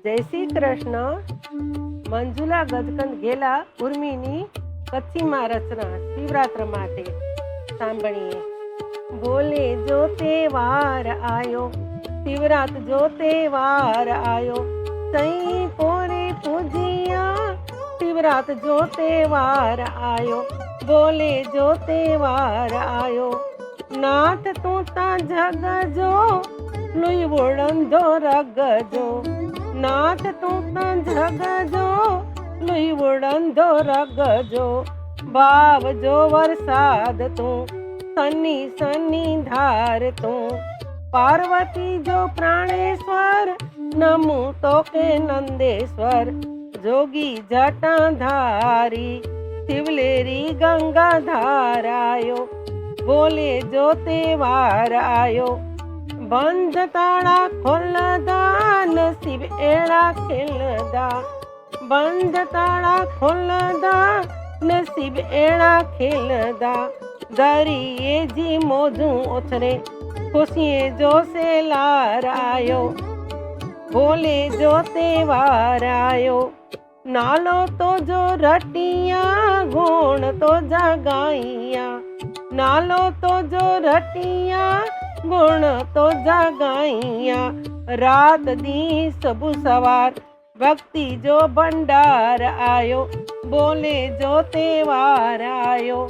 જય શ્રી કૃષ્ણ. મંજુલા ગજકંદ ગેલા ઉર્મિની કચ્છીમાં રચના શિવરાત્ર માટે સાંભળીએ. બોલે જો તહેવાર આયો, શિવરાત જો તહેવાર આયો, સઈ પોરે પૂજિયા, શિવરાત જો તહેવાર આયો. બોલે જો તહેવાર આયો, નાથ તું તા જગજો, લુઈ વળંધો રગજો. નાથ તું તા જગજો, લુઈ વળંધો રગજો. ભાવજો વરસાદ તું, સની સની ધાર તું. પાર્વતી જો પ્રાણેશ્વર, નમું તો કે નંદેશ્વર. જોગી જટાધારી, શિવલેરી ગંગાધાર આયો. બોલે જો તહેવાર આયો, બંધ તાળા ખોલદા, નસીબ એળા ખેલદા. બંધ તાળા ખોલદા, નસીબ એળા ખેલદા. દરિયે જી મોજું ઓથરે, ખુશીએ જો સેલાર આયો. બોલે જો તહેવાર આયો, નાલો તો જો રટિયા, ગુણ તો જાગાઈયા. નાલો તો જો રટિયા, ગુણ તો જાગાઈયા. રાત દી સબુ સવાર, ભક્તિ જો ભંડાર આયો. બોલે જો તહેવાર આયો,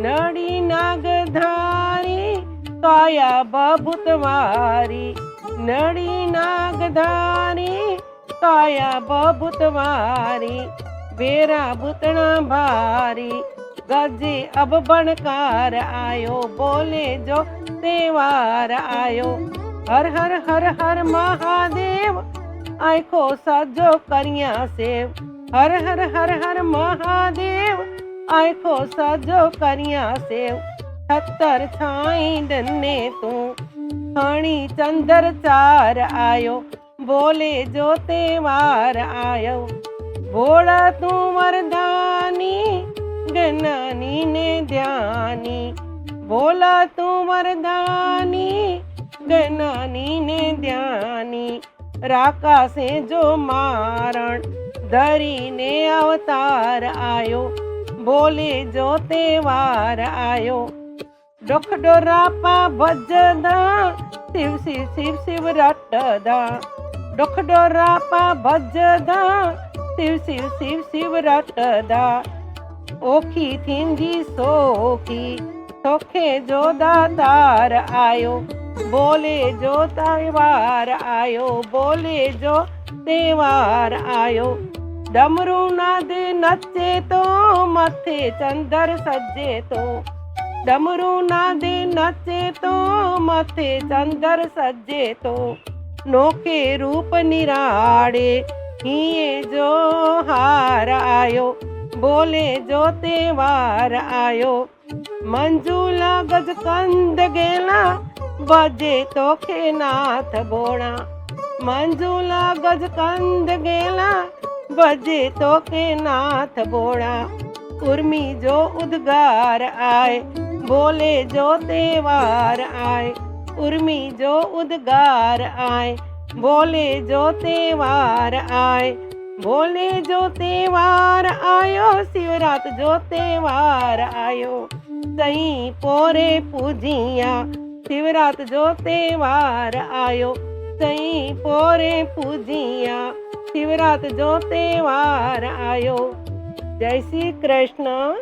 નડી નાગધારી, કાયા બભૂત મારી. નડી નાગધારી, કાયા બભૂત મારી. ભેરા ભૂતણા ભારી, ગજે અબ બણકાર આયો. બોલે જો તહેવાર આયો, હર હર હર હર મહાદેવ, આંખો સાજો કર્યા સેવ. હર હર હર હર મહાદેવ, આંખો સાજો કર્યા સેવ. છત્તર છાઈ ડને તું, હણી ચંદર ચાર આયો. બોલે જો તહેવાર આયો, ભોળા તું વરદાની, જ્ઞાની ને ધ્યાની. ભોલા તું વરદાની, જ્ઞાની ને ધ્યાની. રાકાશે જો મારણ, ધરીને અવતાર આયો. બોલે જો તહેવાર આયો, ડોખડો રાપા ભજદા, શિવ શિવ શિવ શિવ રટદા. ડોખડો રાપા ભજદા, શિવ શિવ શિવ શિવ રટદા. ઓખી થીંજી સોખી, સોખે જો દાતાર આયો. બોલે જો તહેવાર આયો, બોલે જો તહેવાર આયો. ડમરું નાદે નચે તો, મથે ચંદર સજે તો. ડમરું નાદે નચે તો, મથે ચંદર સજે તો. નોકે રૂપ નિરાડે, હિયે જો હાર આયો. બોલે જો તહેવાર આયો, મંજુલા ગજકંદ ગેલા, બજે તો કે નાથ બોણા. મંજુલા ગજકંદ ગેલા, બજે તો કે નાથ બોણા. ઉર્મી જો ઉદ્ગાર આય, બોલે જો તહેવાર આય. ઉર્મી જો ઉદ્ગાર આય, બોલે જો તહેવાર આય. બોલે જો તહેવાર આયો, શિવરાત જો તહેવાર આયો. સઈ પોરે પૂજિયા, શિવરાત જો તહેવાર આયો. સઈ પોરે પૂજિયા, શિવરાત જો તહેવાર આયો. જય શ્રી કૃષ્ણ.